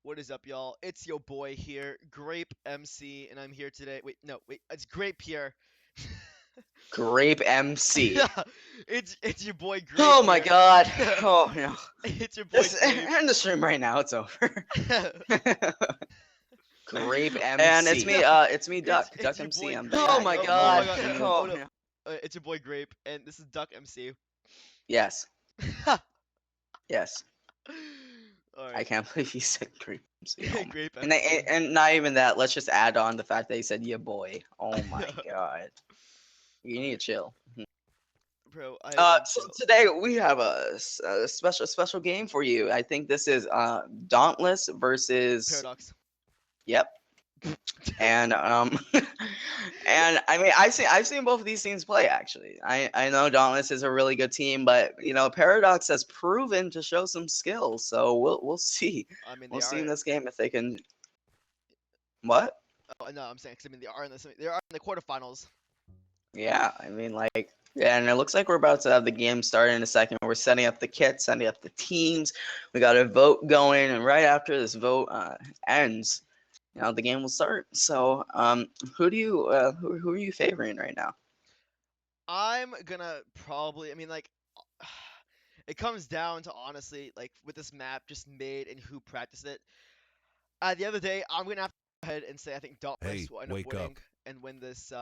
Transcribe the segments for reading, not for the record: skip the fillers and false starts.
What is up, y'all? It's your boy here, Grape MC, and I'm here today. Wait, no, wait, it's Grape here. Grape MC. It's your boy Grape Oh my here. god. Oh no. It's your boy This Grape. end the stream right now. It's over. Grape And it's MC. me, it's me, it's Duck your MC. boy I'm Oh Grape. back. my Oh my god. God! No, Oh hold up. no. It's your boy Grape, and this is Duck MC. Yes. Yes. All I right, can't believe you said Grape MC. Oh my. Grape And, MC. and not even that. Let's just add on the fact that he said "yeah, boy." Oh my god. You need to chill. Bro, I am So chill. today we have a special game for you. I think this is Dauntless versus. Paradox. Yep. And and I mean I've seen both of these teams play actually. I know Dauntless is a really good team, but Paradox has proven to show some skills. So we'll see. I mean, they We'll see are. in this game if they can. What? Oh, no, I'm saying 'cause I mean they are in the quarterfinals. Yeah, I mean yeah, and it looks like we're about to have the game start in a second. We're setting up the kits, setting up the teams. We got a vote going, and right after this vote ends, the game will start. So who do you who are you favoring right now? I'm gonna probably. I mean, like, it comes down to honestly, like, with this map just made and who practiced it. The other day, I'm gonna have to go ahead and say I think Dauntless Hey, will end up wake up. winning and win this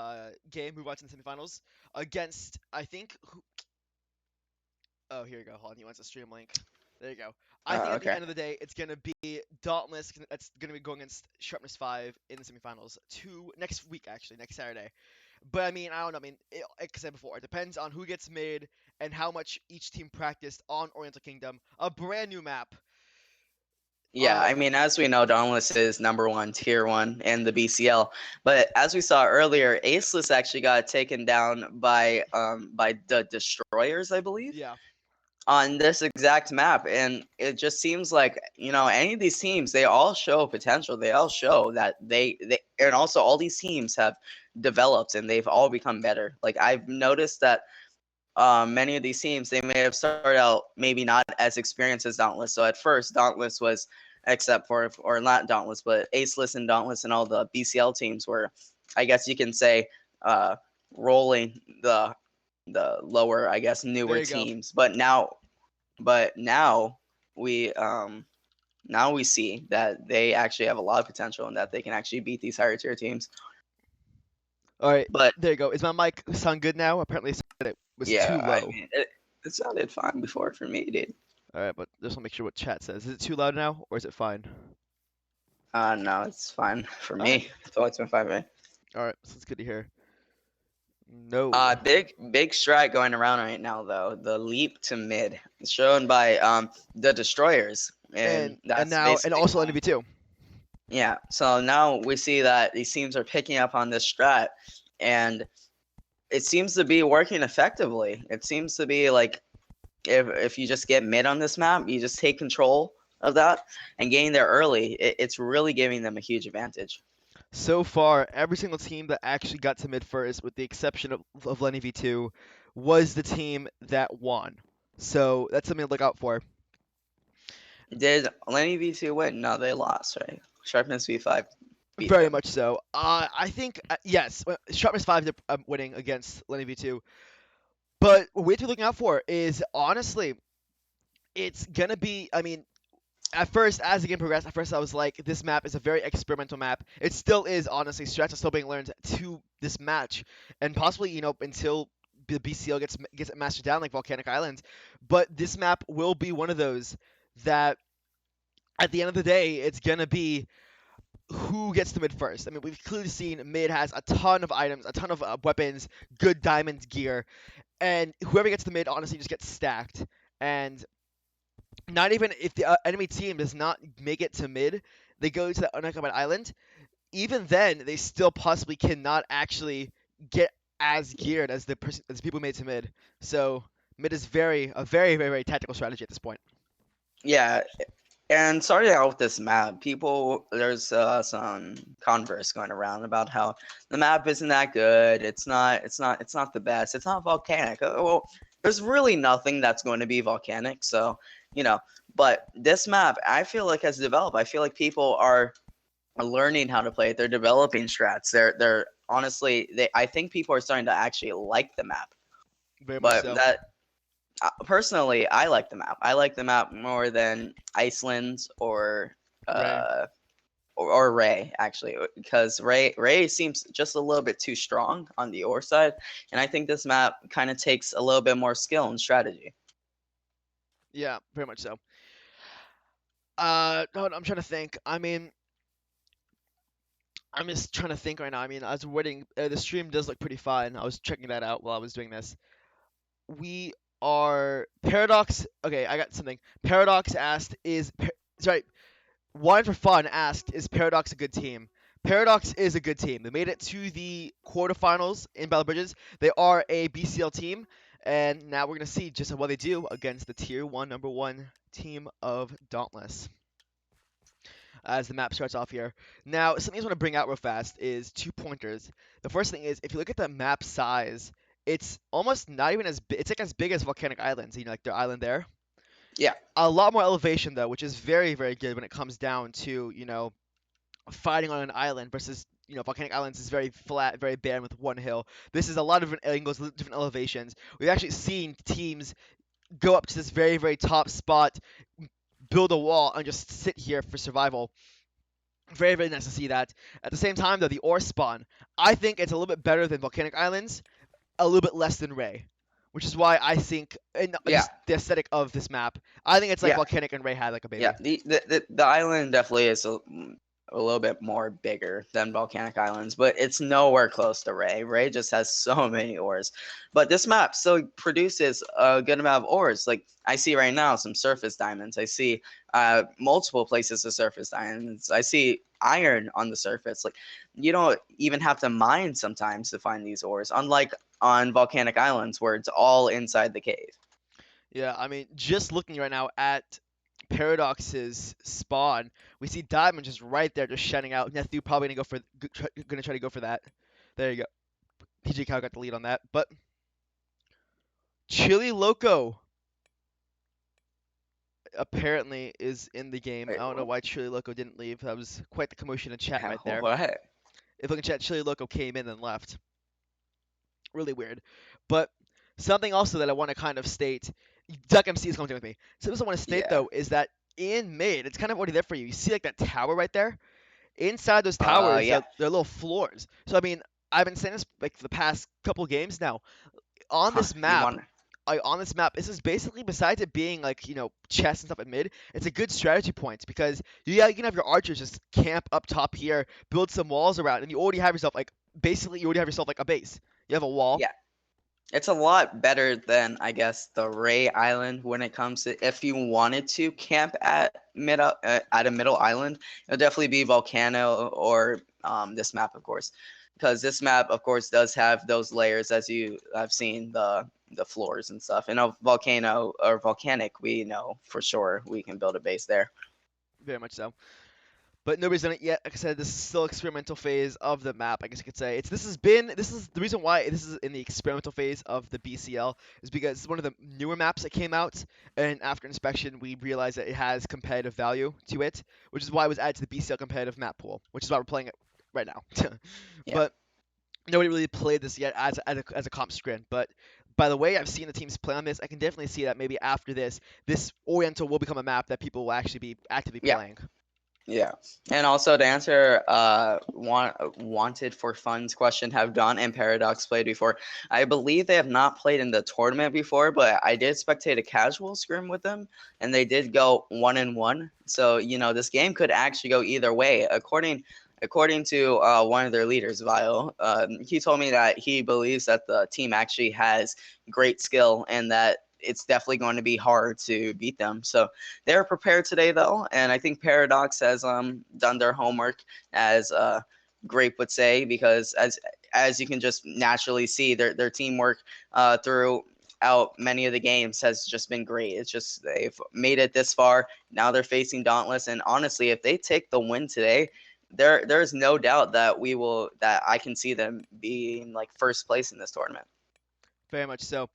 game, move on to the semifinals against I think. Oh, here you go. Hold on, he wants a stream link. There you go. I think at the Okay. end of the day, it's gonna be Dauntless. That's gonna be going against Sharpness 5 in the semifinals. Next week, actually, next Saturday. But I mean, I don't know. I mean, like I said before, it depends on who gets made and how much each team practiced on Oriental Kingdom, a brand new map. Yeah, I mean, as we know, Dauntless is number one, tier one in the BCL. But as we saw earlier, Aceless actually got taken down by the Destroyers, I believe, Yeah. on this exact map. And it just seems like, any of these teams, they all show potential. They all show that they and also all these teams have developed and they've all become better. Like I've noticed that many of these teams they may have started out maybe not as experienced as Dauntless. So at first, Dauntless was, except for or not Dauntless, but Aceless and Dauntless and all the BCL teams were, I guess you can say, rolling the lower, I guess, There newer you go. teams. But now we see that they actually have a lot of potential and that they can actually beat these higher tier teams. All right. But There you go. Is my mic sound good now? Apparently, it said it was yeah, too I low. mean, it sounded fine before for me, dude. All right, but just want to make sure what chat says. Is it too loud now, or is it fine? No, it's fine for All right. me. It's always been fine for me. All right. So it's good to hear. No. Big strat going around right now though. The leap to mid, shown by the Destroyers, and And that's now and basically also NV2. yeah. So now we see that these teams are picking up on this strat, and it seems to be working effectively. It seems to be like if you just get mid on this map, you just take control of that and getting there early. It's really giving them a huge advantage. So far, every single team that actually got to mid first, with the exception of Lenny V2, was the team that won. So that's something to look out for. Did Lenny V2 win? No, they lost, right? Sharpness V5 beat Very them. much so. I think, yes, Sharpness 5 winning against Lenny V2. But what we have to be looking out for is, honestly, it's going to be, I mean, at first, as the game progressed, at first I was like, this map is a very experimental map. It still is, honestly. Strats are still being learned to this match, and possibly, until the BCL gets it mastered down like Volcanic Island. But this map will be one of those that, at the end of the day, it's gonna be who gets to mid first. I mean, we've clearly seen mid has a ton of items, a ton of weapons, good diamond gear, and whoever gets to mid honestly just gets stacked. And not even if the enemy team does not make it to mid, they go to the unoccupied island. Even then, they still possibly cannot actually get as geared as as people made to mid. So mid is a very, very, very tactical strategy at this point. Yeah, and starting out with this map, there's some converse going around about how the map isn't that good. It's not the best. It's not volcanic. Well, there's really nothing that's going to be volcanic. So, you know, But this map, I feel like has developed. I feel like people are learning how to play it. They're developing strats. They're honestly, they. I think people are starting to actually like the map. Very much But so. that personally, I like the map. I like the map more than Iceland Ray. uh or Ray actually, because Ray seems just a little bit too strong on the ore side, and I think this map kind of takes a little bit more skill and strategy. Yeah, very much so. I'm trying to think. I mean, I'm just trying to think right now. I mean, as we're waiting, the stream does look pretty fun. I was checking that out while I was doing this. We are Paradox. Okay, I got something. Paradox asked, sorry, Wine for Fun asked, is Paradox a good team? Paradox is a good team. They made it to the quarterfinals in Battle Bridges. They are a BCL team, and now we're gonna see just what they do against the Tier One number one team of Dauntless. As the map starts off here. Now, something I just want to bring out real fast is 2 pointers. The first thing is, if you look at the map size, it's almost not even as big. It's like as big as Volcanic Islands, you know, like their island there. Yeah, A lot more elevation though, which is very, very good when it comes down to, fighting on an island versus, Volcanic Islands is very flat, very barren with one hill. This is a lot of different angles, different elevations. We've actually seen teams go up to this very, very top spot, build a wall, and just sit here for survival. Very, very nice to see that. At the same time, though, the ore spawn, I think it's a little bit better than Volcanic Islands, a little bit less than Ray, which is why I think, and yeah, just the aesthetic of this map, I think it's like yeah. Volcanic and Ray had like a Yeah, baby. the island definitely is a little bit more bigger than volcanic islands, but it's nowhere close to Ray. Ray just has so many ores, but this map still produces a good amount of ores. Like I see right now, some surface diamonds. I see multiple places of surface diamonds. I see iron on the surface. Like you don't even have to mine sometimes to find these ores, unlike on volcanic islands where it's all inside the cave. Yeah, I mean, just looking right now at Paradox's spawn, we see Diamond just right there, just shining out. Nethu probably gonna try to go for that. There you go. PJ Cow got the lead on that, but Chili Loco apparently is in the game. I Wait, don't know what? why Chili Loco didn't leave. That was quite the commotion in chat right there. What? If you look at chat, Chili Loco came in and left. Really weird. But something also that I want to kind of state, Duck MC is coming with me. Something I want to state Yeah. though is that in mid, it's kind of already there for you. You see like that tower right there? Inside those towers, Yeah. they're little floors. So I mean, I've been saying this like for the past couple games now. On Huh, this you map, want? this is basically besides it being like chess and stuff at mid, it's a good strategy point because you can have your archers just camp up top here, build some walls around, and you already have yourself like basically you already have yourself like a base. You have a wall. Yeah, it's a lot better than I guess the Ray Island when it comes to if you wanted to camp at a middle island, it'll definitely be Volcano or this map, of course, because this map, of course, does have those layers as you have seen the floors and stuff. In a volcano or volcanic, we know for sure we can build a base there. Very much so. But nobody's done it yet. Like I said, this is still experimental phase of the map. I guess you could say this is the reason why this is in the experimental phase of the BCL is because it's one of the newer maps that came out, and after inspection, we realized that it has competitive value to it, which is why it was added to the BCL competitive map pool, which is why we're playing it right now. Yeah, But nobody really played this yet as a comp screen. But by the way I've seen the teams play on this, I can definitely see that maybe after this Oriental will become a map that people will actually be actively yeah. playing. Yeah, and also to answer wanted for fun's question, have Dawn and Paradox played before? I believe they have not played in the tournament before, but I did spectate a casual scrim with them, and they did go 1-1. So this game could actually go either way. According to one of their leaders, Vile, he told me that he believes that the team actually has great skill and that it's definitely going to be hard to beat them. So they're prepared today, though, and I think Paradox has done their homework, as Grape would say, because as you can just naturally see, their teamwork throughout many of the games has just been great. It's just they've made it this far. Now they're facing Dauntless, and honestly, if they take the win today, there's no doubt that I can see them being like first place in this tournament. Very much so.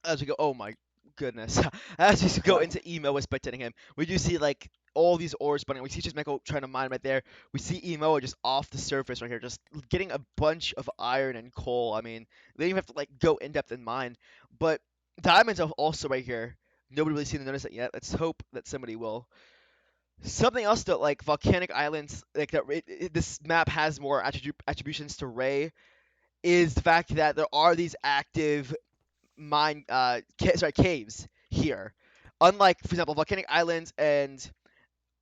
As we go, oh my goodness. As we go What? into emo with spectating him, we do see like all these ores spawning. We see just Meko trying to mine right there. We see emo just off the surface right here, just getting a bunch of iron and coal. I mean, they don't even have to like go in depth in mine. But diamonds are also right here. Nobody really seen to notice it yet. Let's hope that somebody will. Something else though, like volcanic islands, like that. This map has more attributions to Ray. Is the fact that there are these active caves here. Unlike, for example, volcanic islands and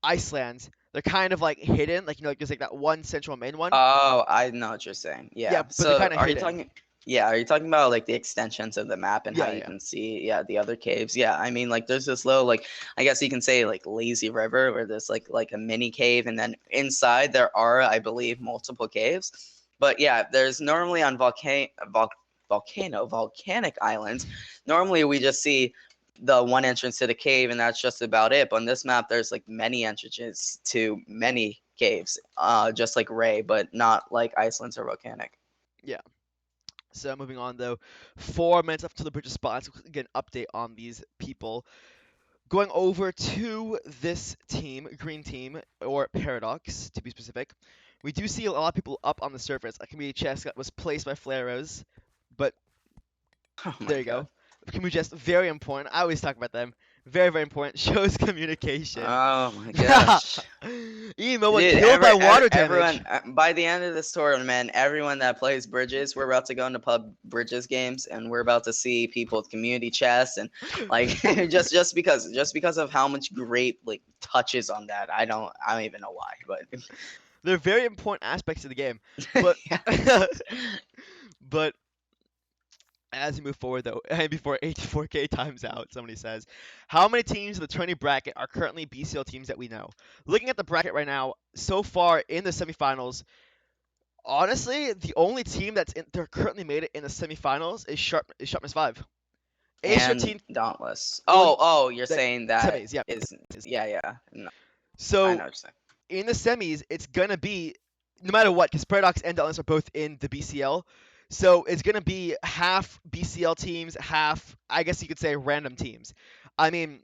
Iceland, they're kind of like hidden. Like like there's like that one central main one. Oh, I know what you're saying. Yeah, Yeah. but they're So kind of are you hidden. talking? Yeah, are you talking about like the extensions of the map and how Yeah, you yeah, can see, yeah, the other caves? Yeah, I mean, like there's this little, like, I guess you can say like lazy river where there's like a mini cave, and then inside there are, I believe, multiple caves. But yeah, there's normally on volcanic islands. Normally we just see the one entrance to the cave, and that's just about it. But on this map, there's like many entrances to many caves, just like Ray, but not like Iceland's or volcanic. yeah. So moving on though, 4 minutes up to the bridge spots. We'll get an update on these people. Going over to this team, green team, or Paradox to be specific, we do see a lot of people up on the surface. A community chest that was placed by Flaros, but Oh my there you god. go. Community chest, very important. I always talk about them. Very, very important. Shows communication. Oh my gosh. Emo one Dude, killed by water everyone, damage. by the end of this tournament, everyone that plays Bridges, we're about to go into pub Bridges games, and we're about to see people with community chests, and like just because of how much great like touches on that. I don't even know why, but They're very important aspects of the game. But yeah. but as we move forward, though, and before 84K times out, somebody says, how many teams in the tourney bracket are currently BCL teams that we know? Looking at the bracket right now, so far in the semifinals, honestly, the only team they're currently made it in the semifinals is Sharpness 5. And A13, Dauntless. well, Oh, you're like saying that semis, yeah. is, yeah, yeah. No, I know So what you're saying. in the semis, it's gonna be no matter what, because Paradox and Dauntless are both in the BCL. So it's gonna be half BCL teams, half I guess you could say random teams. I mean,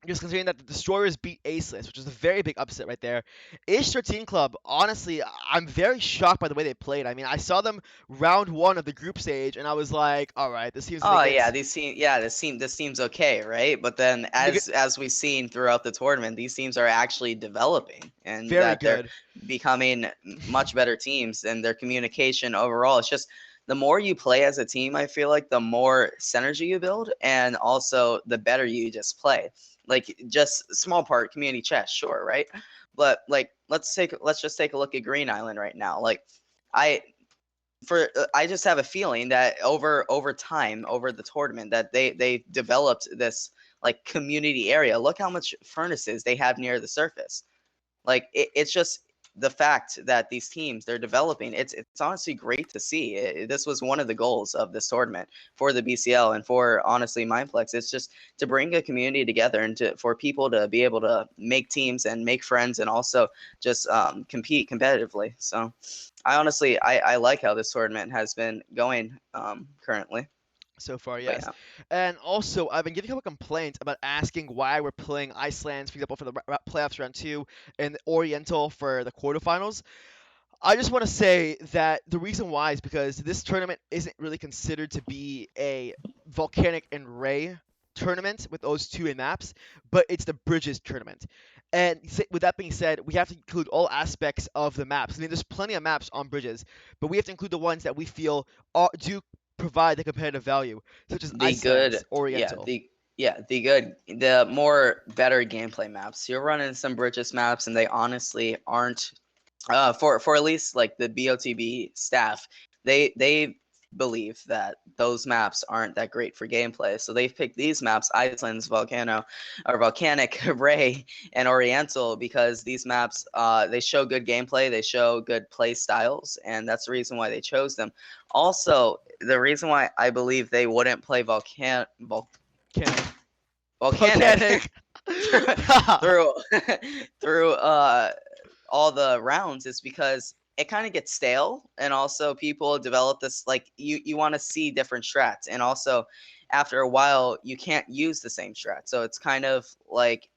just considering that the Destroyers beat Aceless, which is a very big upset right there. Ish 13 Club, honestly, I'm very shocked by the way they played. I mean, I saw them round one of the group stage, and I was like, all right, this seems Oh like yeah, it's these team yeah, this seems okay, right? But then they're as we've seen throughout the tournament, these teams are actually developing and very that they're good. becoming much better teams, and their communication overall, it's just the more you play as a team, I feel like the more synergy you build, and also the better you just play. Like just small part community chess, sure, right? But like let's just take a look at Green Island right now. Like I I just have a feeling that over time, over the tournament, that they developed this like community area. Look how much furnaces they have near the surface. Like it's just the fact that these teams they're developing. It's honestly great to see. This was one of the goals of this tournament for the BCL and for honestly Mindplex. It's just to bring a community together and for people to be able to make teams and make friends and also just compete competitively. So I honestly I like how this tournament has been going currently. So far, But yes. yeah. And also, I've been getting a couple complaints about asking why we're playing Iceland, for example, for the playoffs round two, and Oriental for the quarterfinals. I just want to say that the reason why is because this tournament isn't really considered to be a volcanic and ray tournament with those two in maps, but it's the bridges tournament. And with that being said, we have to include all aspects of the maps. I mean, there's plenty of maps on bridges, but we have to include the ones that we feel do provide the competitive value, such as The good, Iceland's Oriental. the good, the more better gameplay maps. You're running some Bridges maps, and they honestly aren't. For at least like the BoTB staff, they believe that those maps aren't that great for gameplay, so they've picked these maps, Iceland's Volcano, or Volcanic, Ray, and Oriental, because these maps they show good gameplay, they show good play styles, and that's the reason why they chose them. Also, the reason why I believe they wouldn't play Volcanic. Volcanic Volcanic. through through all the rounds is because it kind of gets stale, and also people develop this like you want to see different strats, and also after a while you can't use the same strat. So it's kind of like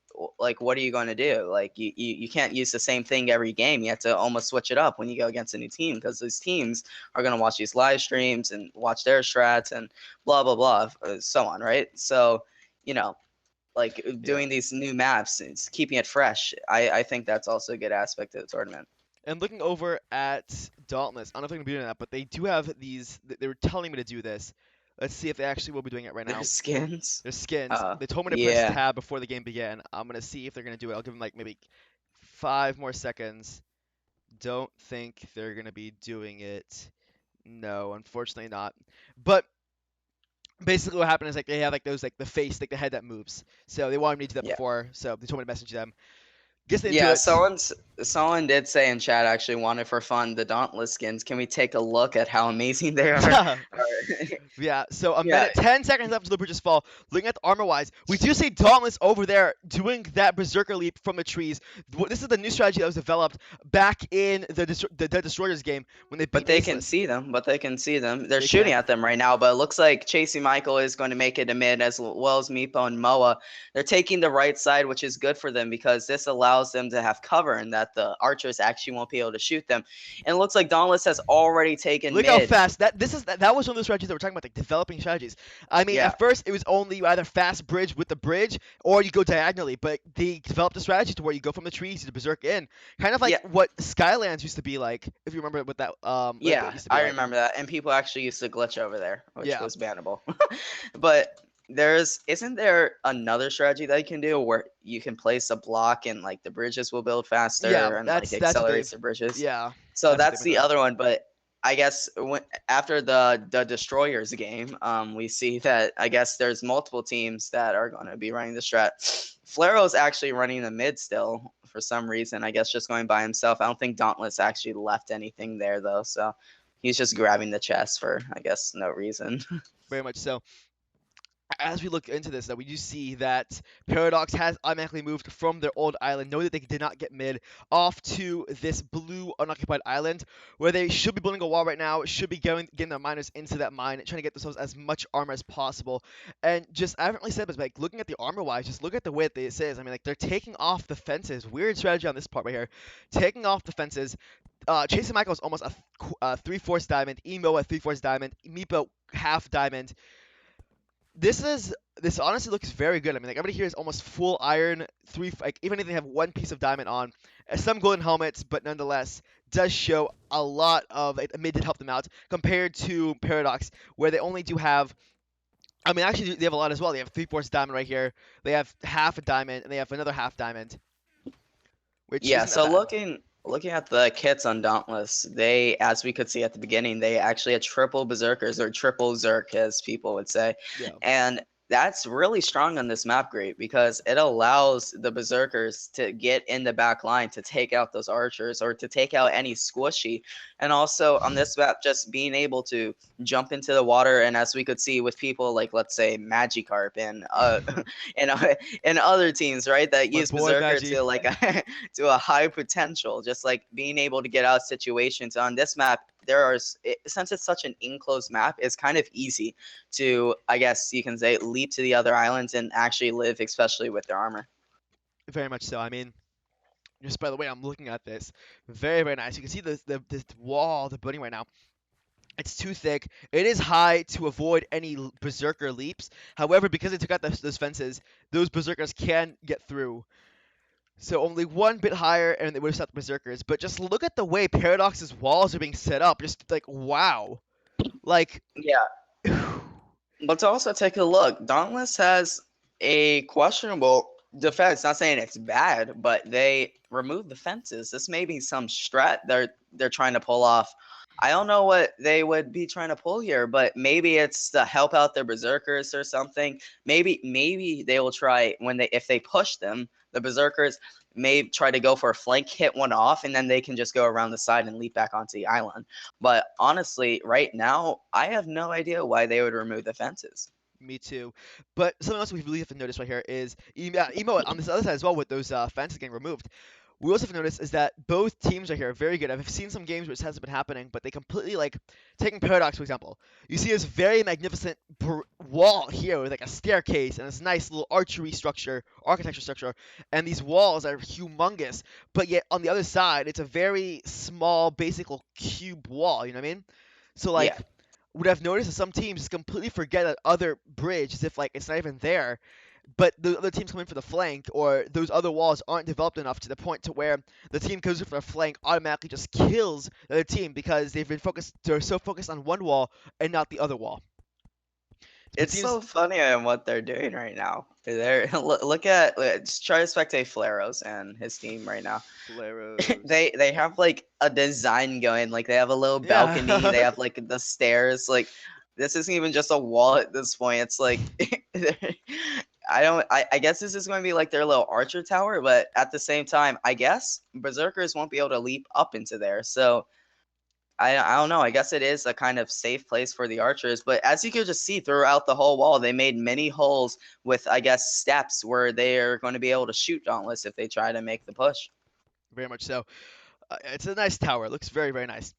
what are you going to do? Like you can't use the same thing every game. You have to almost switch it up when you go against a new team, because these teams are going to watch these live streams and watch their strats and blah blah blah, so on, right? So you know, like Yeah. doing these new maps, it's keeping it fresh. I think that's also a good aspect of the tournament. And looking over at Dauntless, I don't know if they're gonna be doing that, but they do have these. They were telling me to do this. Let's see if they actually will be doing it right Their now. skins. Their skins. They told me to press Yeah. tab before the game began. I'm gonna see if they're gonna do it. I'll give them like maybe 5 more seconds. Don't think they're gonna be doing it. No, unfortunately not. But basically, what happened is like they have like those like the face, like the head that moves. So they wanted me to do that Yeah. before. So they told me to message them. Guess they didn't do Yeah, it. someone did say in chat actually wanted for fun the Dauntless skins. Can we take a look at how amazing they are? Yeah. Yeah, so a Yeah, minute, 10 seconds left until the bridges fall. Looking at the armor wise, we do see Dauntless over there doing that berserker leap from the trees. This is the new strategy that was developed back in the Dead Destroyers game when they but beat they can Aceless. see them. But they can see them. They're They shooting can. at them right now. But it looks like Chasey Michael is going to make it to mid, as well as Meepo and Moa. They're taking the right side, which is good for them because this allows them to have cover and that the archers actually won't be able to shoot them. And it looks like Dauntless has already taken Look how mid. fast that was one of those strategies that we're talking about, like developing strategies. I mean, Yeah, at first it was only you either fast bridge with the bridge or you go diagonally, but they developed a strategy to where you go from the trees to berserk in, kind of like yeah, what Skylands used to be like, if you remember what that layout yeah. used to be I like. remember that, and people actually used to glitch over there, which Yeah, was bannable. But isn't there another strategy that you can do where you can place a block and like the bridges will build yeah, faster and like that's what accelerates they've, the bridges? yeah, So that's what they've that's been the doing. other one. But I guess after the Destroyers game, we see that I guess there's multiple teams that are going to be running the strat. Flaro's actually running the mid still for some reason. I guess just going by himself. I don't think Dauntless actually left anything there though, so he's just grabbing the chest for I guess no reason. Very much so. As we look into this, though, we do see that Paradox has automatically moved from their old island, knowing that they did not get mid, off to this blue unoccupied island, where they should be building a wall right now, should be getting their miners into that mine, trying to get themselves as much armor as possible. And just, I haven't really said this, but like, looking at the armor-wise, just look at the way that this is. I mean, like, they're taking off the fences. Weird strategy on this part right here. Taking off the fences. Chasing Michael is almost a 3/4 diamond, Emo a 3/4 diamond, Meepo half diamond. This honestly looks very good. I mean, like everybody here is almost full iron, like even if they have one piece of diamond on, some golden helmets, but nonetheless does show a lot of like, mid did help them out compared to Paradox, where they only do have. I mean, actually, they have a lot as well. They have 3/4 diamond right here. They have half a diamond, and they have another half diamond, which Yeah, isn't that so bad. looking at the kits on Dauntless, they, as we could see at the beginning, they actually had triple berserkers or triple zerk, as people would say, Yeah. and that's really strong on this map grade because it allows the berserkers to get in the back line to take out those archers or to take out any squishy, and also on this map just being able to jump into the water, and as we could see with people like let's say Magikarp and and and other teams, right, that My use boy berserker Magi. to like to a high potential, just like being able to get out of situations on this map. Since it's such an enclosed map, it's kind of easy to, I guess you can say, leap to the other islands and actually live, especially with their armor. Very much so. I mean, just by the way, I'm looking at this. Very, very nice. You can see this wall, the building right now. It's too thick. It is high to avoid any berserker leaps. However, because they took out those fences, those berserkers can get through. So only one bit higher, and they would have stopped the berserkers. But just look at the way Paradox's walls are being set up. Just like wow, like Yeah, but to also take a look, Dauntless has a questionable defense. Not saying it's bad, but they removed the fences. This may be some strat they're trying to pull off. I don't know what they would be trying to pull here, but maybe it's to help out their berserkers or something. Maybe they will try when they if they push them, the berserkers may try to go for a flank, hit one off, and then they can just go around the side and leap back onto the island. But honestly, right now, I have no idea why they would remove the fences. me too. But something else we really have to notice right here is Emo on this other side as well with those fences getting removed. we also have noticed is that both teams are here very good. I've seen some games where it hasn't been happening, but they completely like taking Paradox for example. You see this very magnificent wall here with like a staircase and this nice little architecture structure, and these walls are humongous. But yet on the other side, it's a very small, basic little cube wall. You know what I mean? So Yeah. like what I've noticed is some teams just completely forget that other bridge as if like it's not even there, but the other teams come in for the flank, or those other walls aren't developed enough to the point to where the team goes in for the flank automatically just kills the other team because they're so focused on one wall and not the other wall. It It's seems so funny on what they're doing right now. They're look at just try to spectate Flaros and his team right now. Flaros. They have like a design going. Like they have a little balcony. They Yeah. have like the stairs. Like this isn't even just a wall at this point. It's like I don't. I guess this is going to be like their little archer tower, but at the same time, I guess berserkers won't be able to leap up into there. So I don't know. I guess it is a kind of safe place for the archers, but as you could just see throughout the whole wall, they made many holes with, I guess, steps where they are going to be able to shoot Dauntless if they try to make the push. Very much so. It's a nice tower. It looks very, very nice.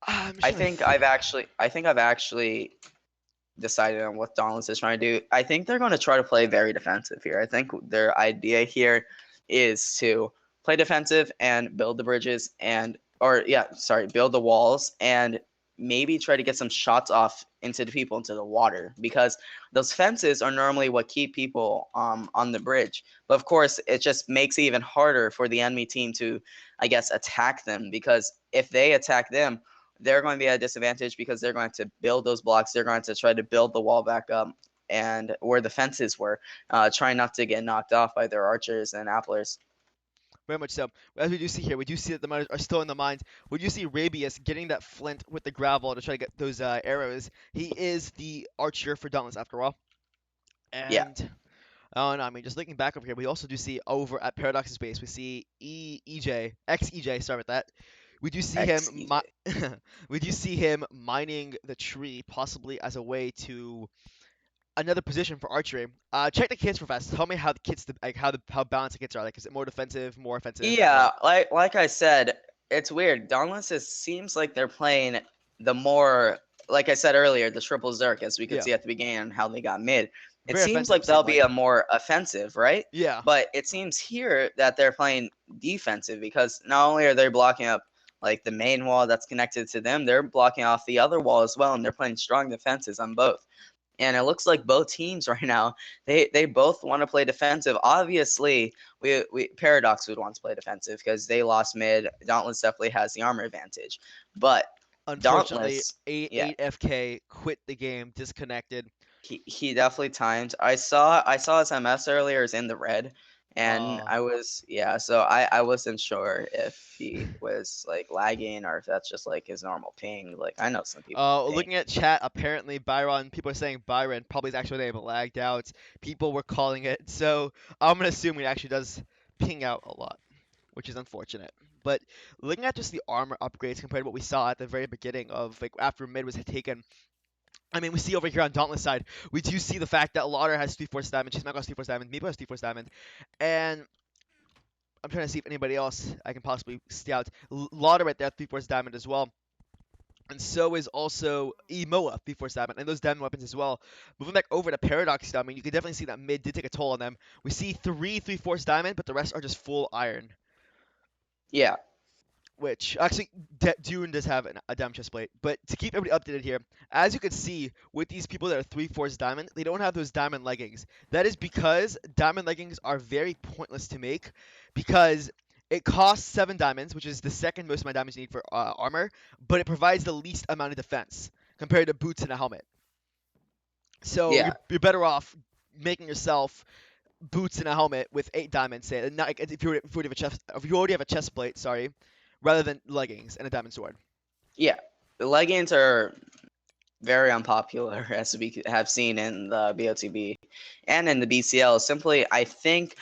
I'm just I trying to. think I've actually decided on what Dauntless is trying to do. I think they're going to try to play very defensive here. I think their idea here is to play defensive and build the bridges and or yeah, sorry, build the walls and maybe try to get some shots off into the people into the water because those fences are normally what keep people on the bridge. But of course, it just makes it even harder for the enemy team to, I guess, attack them because if they attack them, they're going to be at a disadvantage because they're going to build those blocks. They're going to try to build the wall back up and where the fences were, trying not to get knocked off by their archers and applers. Very much so. As we do see here, we do see that the miners are still in the mines. We do see Rabius getting that flint with the gravel to try to get those arrows. He is the archer for Dauntless after all. Yeah, And oh no, I mean just looking back over here, we also do see over at Paradox's base, we see EJ, XEJ, sorry about that. We do see him XEJ. we do see him mining the tree, possibly as a way to another position for archery. Check the kits for fast. Tell me how the kits, like how balanced the kits are. Like, is it more defensive, more offensive, Yeah, or like I said, it's weird. Dauntless seems like they're playing the more, like I said earlier, the triple Zerk, as we could yeah, see at the beginning, and how they got mid. It very seems offensive? like they'll Seemed be like a more offensive, right? yeah, But it seems here that they're playing defensive because not only are they blocking up like the main wall that's connected to them, they're blocking off the other wall as well, and they're playing strong defenses on both. And it looks like both teams right now they both want to play defensive. Obviously, we Paradox would want to play defensive because they lost mid. Dauntless definitely has the armor advantage, but unfortunately, Dauntless, yeah, 8FK quit the game, disconnected. he definitely timed. I saw his MS earlier is in the red, and Uh, I was yeah. So I wasn't sure if he was like lagging or if that's just like his normal ping. Like I know some people ping. Looking at chat, apparently Byron, people are saying Byron probably is actually name, but lagged out. People were calling it, so I'm gonna assume it actually does ping out a lot, which is unfortunate. But looking at just the armor upgrades compared to what we saw at the very beginning of like after mid was taken, I mean, we see over here on Dauntless side, we do see the fact that Lauder has 3-4 diamond, Chismako has 3-4 diamond, Meepo has 3-4 diamond, and I'm trying to see if anybody else I can possibly see out. Lauder right there, 3-4 diamond as well. And so is also Emoa, 3-4 diamond, and those diamond weapons as well. Moving back over to Paradox, I mean, you can definitely see that mid did take a toll on them. We see 3-3 diamond, but the rest are just full iron. Yeah, Which actually Dune does have a diamond chest plate. But to keep everybody updated here, as you can see with these people that are 3-4 diamond, they don't have those diamond leggings. That is because diamond leggings are very pointless to make because it costs 7 diamonds, which is the second most amount of diamonds you need for armor, but it provides the least amount of defense compared to boots and a helmet. So yeah. you're better off making yourself boots and a helmet with 8 diamonds, say, not, if you already have a chest plate, sorry, rather than leggings and a diamond sword. Yeah, the leggings are very unpopular, as we have seen in the BoTB and in the BCL. Simply, I think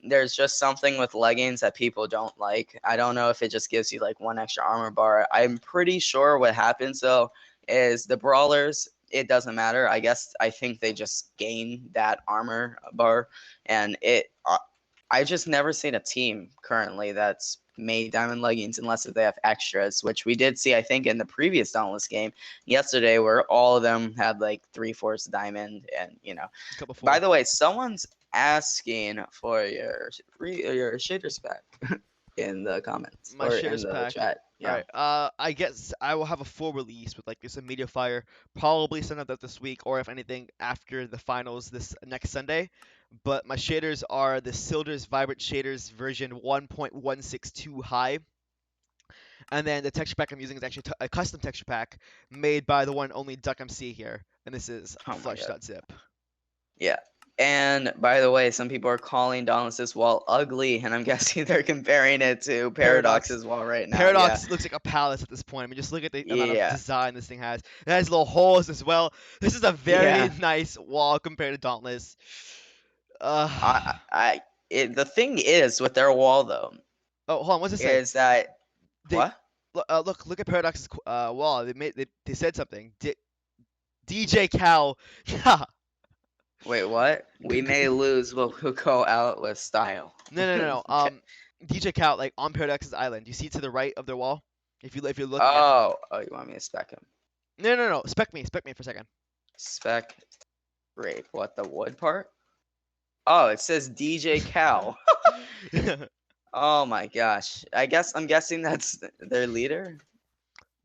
there's just something with leggings that people don't like. I don't know if it just gives you like one extra armor bar. I'm pretty sure what happens though is the brawlers. It doesn't matter. I guess I think they just gain that armor bar, and I just never seen a team currently that's made diamond leggings unless if they have extras, which we did see, I think, in the previous Dauntless game yesterday, where all of them had like 3/4 diamond, and A couple By four. the way, someone's asking for your shaders pack in the comments My or in shitters the pack. chat. All Yeah. right. I guess I will have a full release with like this media fire, probably send out that this week, or if anything after the finals this next Sunday. But my shaders are the Sildur's Vibrant Shaders version 1.162 high, and then the texture pack I'm using is actually a custom texture pack made by the one and only Duck MC here, and this is Oh my god. Flush.zip. Yeah. And by the way, some people are calling Dauntless's wall ugly, and I'm guessing they're comparing it to Paradox. Paradox's wall right now. Yeah. Paradox looks like a palace at this point. I mean, just look at the amount of Yeah. design this thing has. It has little holes as well. This is a very Yeah. nice wall compared to Dauntless. Uh, The thing is with their wall though, oh, hold on. What's it say? is that They what? look at Paradox's wall. They said something. DJ Cal. Yeah. Wait, what? We may lose, but we'll go out with style. No. Okay. DJ Cal, like on Paradox's island. You see to the right of their wall. If you're looking at. Oh, you want me to spec him? No. Spec me for a second. Spec rape. What, the wood part? Oh, it says DJ Cow. Oh my gosh. I'm guessing that's their leader.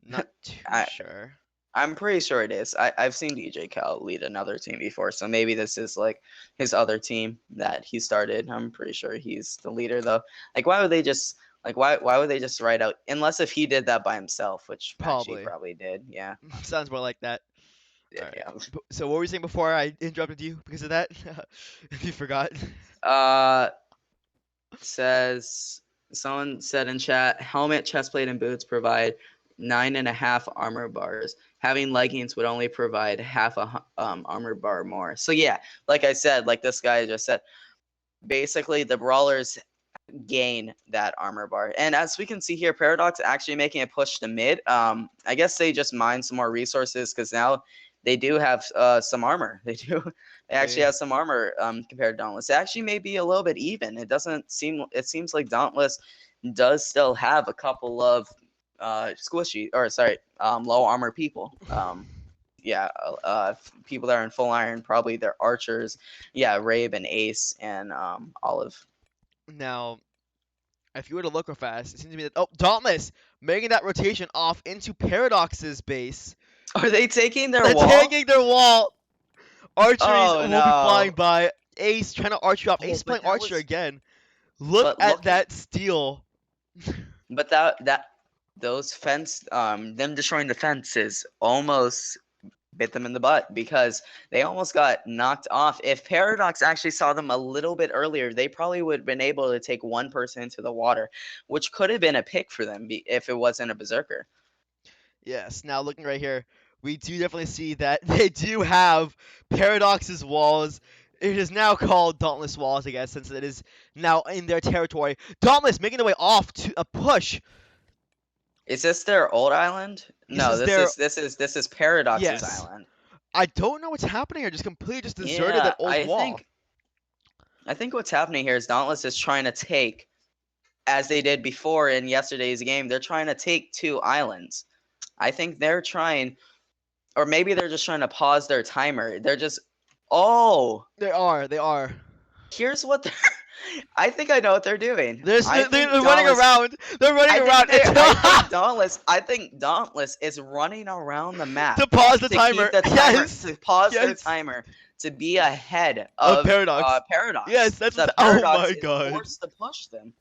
Not too I sure. I'm pretty sure it is. I've seen DJ Cal lead another team before, so maybe this is like his other team that he started. I'm pretty sure he's the leader though. Like why would they just why would they just write out, unless if he did that by himself, which actually Probably. probably did. Yeah. Sounds more like that. Yeah. All right. Yeah. So what were you saying before I interrupted you because of that? If you forgot. Uh says someone said in chat, helmet, chestplate, and boots provide 9.5 armor bars. Having leggings would only provide half a armor bar more. So yeah, like I said, like this guy just said, basically the brawlers gain that armor bar. And as we can see here, Paradox actually making a push to mid. I guess they just mine some more resources because now they do have some armor. They do. They actually have some armor compared to Dauntless. It actually may be a little bit even. It doesn't seem. It seems like Dauntless does still have a couple of low armor people. Yeah, people that are in full iron, probably they're archers. Yeah, Rabe and Ace and Olive. Now, if you were to look real fast, it seems to me that Dauntless making that rotation off into Paradox's base. Are they taking their They're wall? taking their wall. Archeries Oh will be flying no! by. Ace trying to archer up. Oh, Ace but playing that archer was. again. Look But at look at that steal. but that those fence them destroying the fences almost bit them in the butt because they almost got knocked off. If Paradox actually saw them a little bit earlier, they probably would have been able to take one person into the water, which could have been a pick for them if it wasn't a berserker. Yes. Now looking right here, we do definitely see that they do have Paradox's walls. It is now called Dauntless Walls, I guess, since it is now in their territory. Dauntless making their way off to a push. Is this their old island? This No, is their this is Paradox's yes. island. I don't know what's happening here. Just completely just deserted Yeah, that old wall. I think what's happening here is Dauntless is trying to take, as they did before in yesterday's game, they're trying to take two islands. I think they're trying, or maybe they're just trying to pause their timer. They're just, oh, They are. They are. here's what they're. I think I know what they're doing. They're I they're think running Dauntless. around. They're running around I think Dauntless is running around the map to pause the to timer. keep the timer Yes. to pause their Yes. timer to be ahead Of of Paradox. Paradox. Yes, that's so what oh Paradox my is god. forced to push them.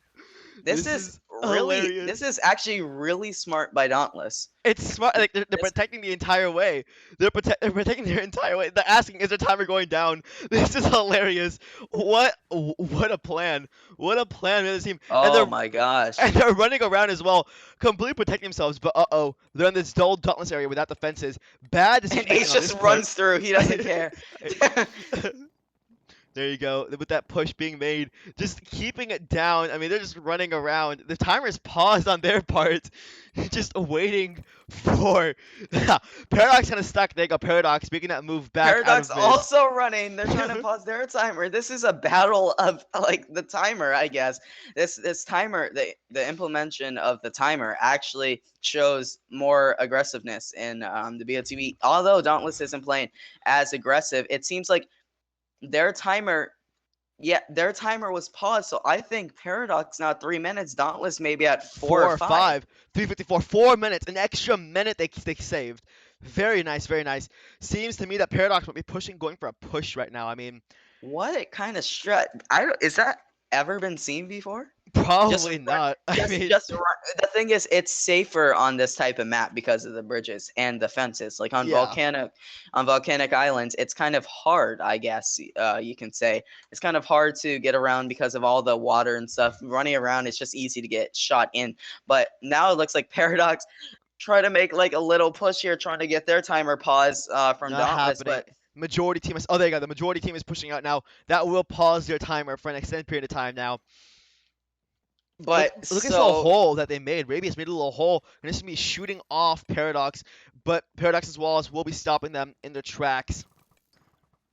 This This is is really hilarious. this is actually really smart by Dauntless. It's smart. Like they're This- protecting the entire way. They're protecting their entire way. They're asking, is their timer going down? This is hilarious. What a plan. What a plan by this team. Oh my gosh. And they're running around as well, completely protecting themselves. But they're in this dull Dauntless area without defenses. Bad decision And Ace just runs through. He doesn't care. There you go. With that push being made, just keeping it down. I mean, they're just running around. The timer is paused on their part, just waiting for Paradox kind of stuck. There you go. Paradox making that move back out Paradox of mid. also running. They're trying to pause their timer. This is a battle of like the timer, I guess. This timer, the implementation of the timer actually shows more aggressiveness in the BoTB. Although Dauntless isn't playing as aggressive, it seems like their timer. Yeah, their timer was paused, so I think Paradox now 3 minutes. Dauntless maybe at 4 or 5. 4 or 5, 3:54, 4 minutes, an extra minute they saved. Very nice, very nice. Seems to me that Paradox might be pushing, going for a push right now. I mean, What kind of strat? I don't. Is that ever been seen before? Just probably run, not. I mean, just run. The thing is, it's safer on this type of map because of the bridges and the fences. Like yeah. on volcanic islands, it's kind of hard, I guess. You can say it's kind of hard to get around because of all the water and stuff. Running around, it's just easy to get shot in. But now it looks like Paradox try to make like a little push here, trying to get their timer pause from Not Dauntless, happening. but. Majority team is. Oh, there you go. The majority team is pushing out now. That will pause their timer for an extended period of time now. Look, But look at this little so hole that they made. Rabius made a little hole, and this is me shooting off Paradox, but Paradox's walls will be stopping them in their tracks.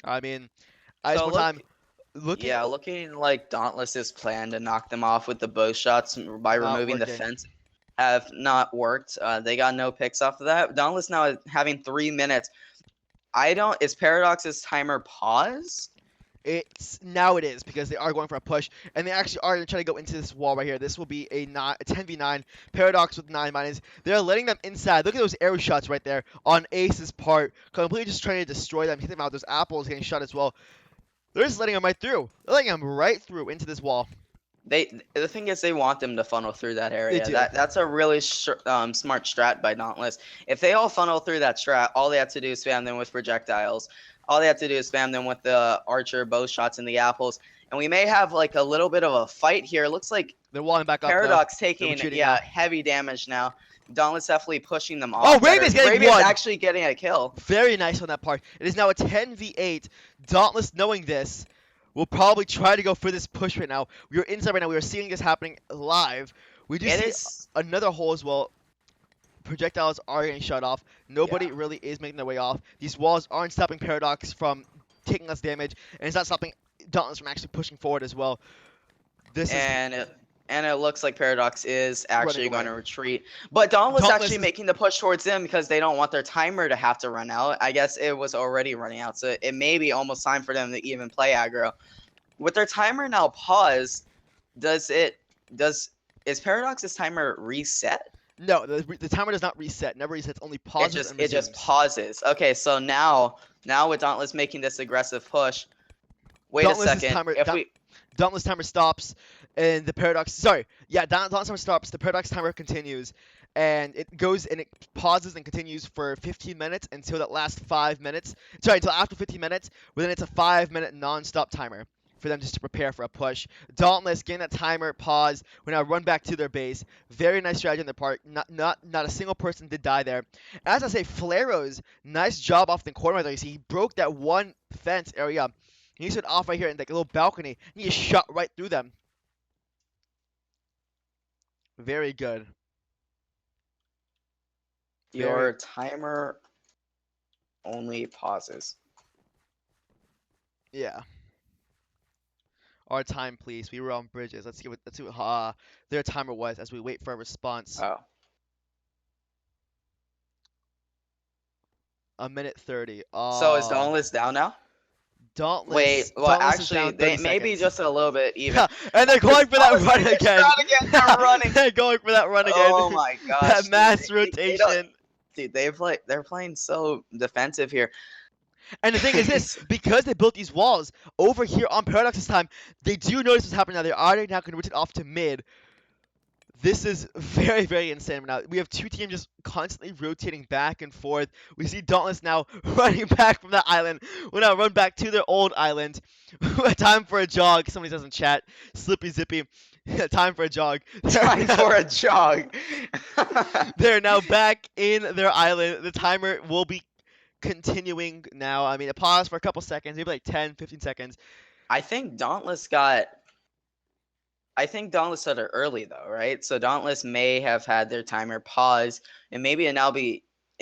I mean, I just so one look. time looking. Yeah, looking like Dauntless's plan to knock them off with the bow shots by Not removing the working. fence have not worked. They got no picks off of that. Dauntless now is having 3 minutes. I don't. Is Paradox's timer pause? It's now it is because they are going for a push, and they actually are going to try to go into this wall right here. This will be a 10v9 Paradox with 9 minus. They're letting them inside. Look at those arrow shots right there on Ace's part, completely just trying to destroy them, hit them out. Those apples getting shot as well. They're just letting them right through. They're letting them right through into this wall. The thing is they want them to funnel through that area. do. That's a really smart strat by Dauntless. If they all funnel through that strat, all they have to do is spam them with projectiles. All they have to do is spam them with the archer bow shots and the apples. And we may have like a little bit of a fight here. It looks like They're walling back up. Paradox They're taking retreating now. heavy damage now. Dauntless definitely pushing them off. Oh, Raven's getting Raven's one. actually getting a kill. Very nice on that part. It is now a 10v8. Dauntless, knowing this, will probably try to go for this push right now. We are inside right now. We are seeing this happening live. We do see another hole as well. Projectiles are getting shut off. Nobody really is making their way off. These walls aren't stopping Paradox from taking less damage, and it's not stopping Dauntless from actually pushing forward as well. This And it looks like Paradox is actually Running going to away. retreat. But Dauntless Dauntless actually is- making the push towards them because they don't want their timer to have to run out. I guess it was already running out, so it may be almost time for them to even play aggro. With their timer now paused, is Paradox's timer reset? No, the timer does not reset. Never resets. Only pauses and It just resumes. pauses. Okay, so now with Dauntless making this aggressive push. Wait Dauntless's a second. timer- If Daunt- we Dauntless timer stops, and the Paradox. Sorry, yeah, Dauntless timer stops. The Paradox timer continues, and it goes and it pauses and continues for 15 minutes until that last 5 minutes. Sorry, until after 15 minutes. But then it's a 5-minute non-stop timer for them just to prepare for a push. Dauntless getting that timer pause when I run back to their base. Very nice strategy on their part. Not a single person did die there. As I say, Flaros, nice job off the corner there. You see, he broke that one fence area. He stood off right here in like a little balcony. And he just shot right through them. Very good. your timer only pauses. Yeah. Our time, please. We were on bridges. Let's see what their timer was as we wait for a response. Oh. A minute 30. So is Dauntless down now? Dauntless. Wait, well, Dauntless is actually, down they 30 maybe seconds. just a little bit even. And they're going for that Dauntless run gets again. shot again. They're running. They're going for that run again. Oh my gosh. That dude. mass They don't- rotation. Dude, they're playing so defensive here. And the thing is this, because they built these walls over here on Paradox's time, they do notice what's happening now. They are now converted off to mid. This is very, very insane now. We have two teams just constantly rotating back and forth. We see Dauntless now running back from that island. We'll now run back to their old island. Time for a jog. Somebody says in chat. Slippy zippy. Time for a jog. Time for a jog. They're now back in their island. The timer will be continuing now. I mean, it paused for a couple seconds, maybe like 10, 15 seconds. I think Dauntless got. I think Dauntless started early though, right? So Dauntless may have had their timer pause, and maybe it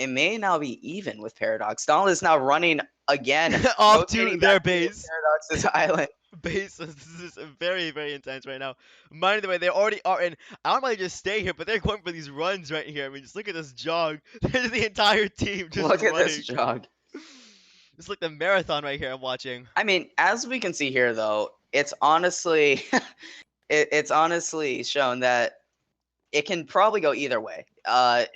may now be even with Paradox. Dauntless now running again, Off to rotating back their to base. Paradox's island. Base. This is very, very intense right now. Mind the way, they already are in. I don't mind just stay here, but they're going for these runs right here. I mean, just look at this jog. There's the entire team just Look at this running. jog. It's like the marathon right here I'm watching. I mean, as we can see here, though, it's honestly, it's honestly shown that it can probably go either way.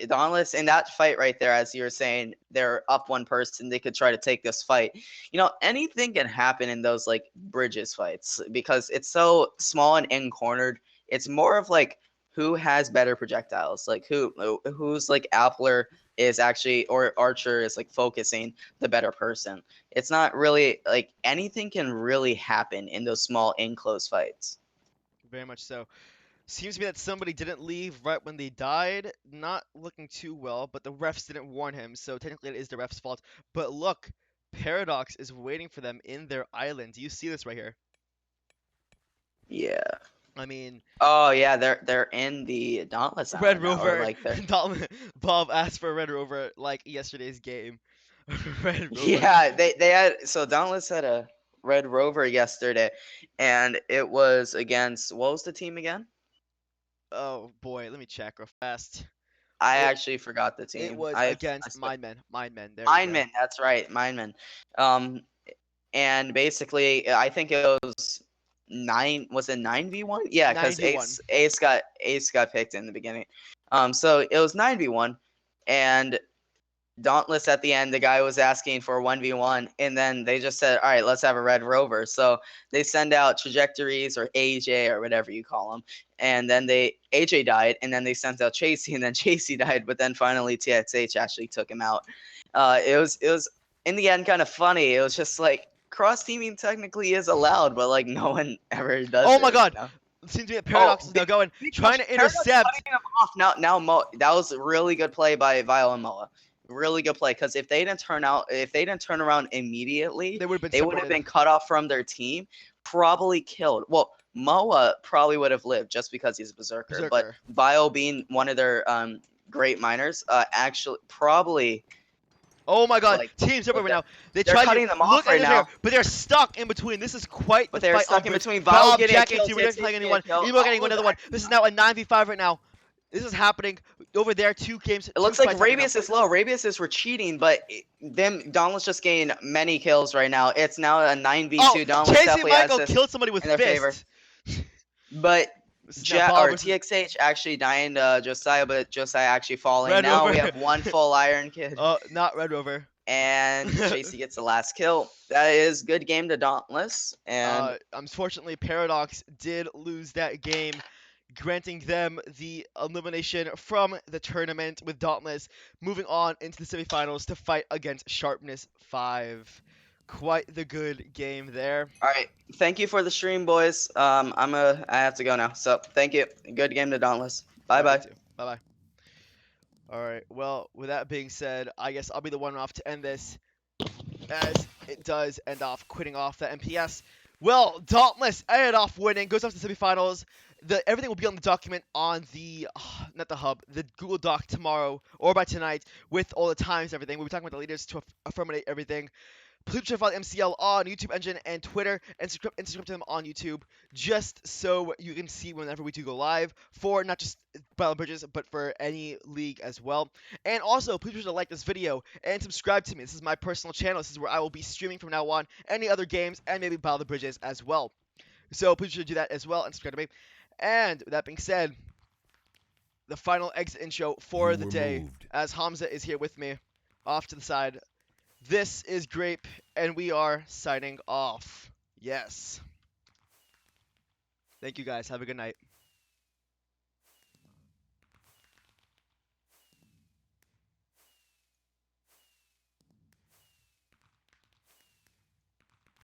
Dauntless in that fight right there, as you were saying, they're up one person. They could try to take this fight. Anything can happen in those like bridges fights because it's so small and in cornered. It's more of like who has better projectiles, like who's like Appler is actually or Archer is like focusing the better person. It's not really like anything can really happen in those small enclosed fights. Very much so. Seems to be that somebody didn't leave right when they died. Not looking too well, but the refs didn't warn him, so technically it is the refs' fault. But look, Paradox is waiting for them in their island. Do you see this right here? Yeah. I mean, Oh yeah, they're in the Dauntless Red Island now, or Rover. like they're Bob asked for Red Rover like yesterday's game. Red Rover. yeah they had so Dauntless had a Red Rover yesterday, and it was against what was the team again? Oh boy, let me check real fast. I It actually forgot the it team. was I against spent Mindmen. Mindmen. There we go. Mineman. That's right, Mineman. Um, and basically, I think it was nine. Was it 9v1? Yeah, because 91. Ace got picked in the beginning. So it was 9v1, and Dauntless at the end, the guy was asking for 1v1, and then they just said, all right, let's have a Red Rover. So they send out trajectories or AJ or whatever you call them. And then AJ died, and then they sent out Chasey, and then Chasey died, but then finally TXH actually took him out. It was in the end kind of funny. It was just like cross teaming technically is allowed, but like no one ever does Oh my it, God! you know? It seems to be that Oh, Paradox is now going, big trying catch. to Paradox intercept. cutting him off. Now that was a really good play by Vile and Moa. Really good play because if they didn't turn around immediately, They would have been they would have separated. been cut off from their team, probably killed. Well, Moa probably would have lived just because he's a berserker, but Berserker. Vile being one of their great miners, actually probably Oh my God! like Teams up look right at now. They they're tried to cutting them look off at right this here, now. but they're stuck in between. This is quite the But they're fight on stuck in bridge. between. Vile Bob getting a Jack and kill, two, we're not TXH playing getting a anyone. kill. Emo getting Oh, another one. This is now a 9v5 right now. This is happening over there. Two games, it two looks like fights happening now. Rabius is low. Rabius is retreating, but them Dauntless just gained many kills right now. It's now a Oh, 9v2. Dauntless Chasey definitely has Michael this killed somebody with in their favor. fist. But This is now Bob or versus TXH actually dying to Josiah, but Josiah actually falling. Red Now we Rover. have one full Iron Kid. Not Red Rover. And Chasey gets the last kill. That is good game to Dauntless. And Unfortunately, Paradox did lose that game, granting them the elimination from the tournament with Dauntless moving on into the semifinals to fight against Sharpness 5. Quite the good game there. all right, thank you for the stream, boys. I have to go now. So thank you. Good game to Dauntless. Bye All right, you bye. too. Bye bye. All right. Well, with that being said, I guess I'll be the one off to end this, as it does end off quitting off the MPS. Well, Dauntless ended off winning, goes off to the semifinals. Everything will be on the document on the not the hub, the Google Doc tomorrow or by tonight with all the times, everything. We'll be talking about the leaders to affirmate everything. Please check out MCL on YouTube Engine and Twitter, and subscribe to them on YouTube, just so you can see whenever we do go live for not just Battle Bridges, but for any league as well. And also, please be sure to like this video and subscribe to me. This is my personal channel. This is where I will be streaming from now on any other games and maybe Battle Bridges as well. So please be sure to do that as well and subscribe to me. And with that being said, the final exit intro for the day, as Hamza is here with me, off to the side. This is Grape, and we are signing off. Yes. Thank you guys. Have a good night.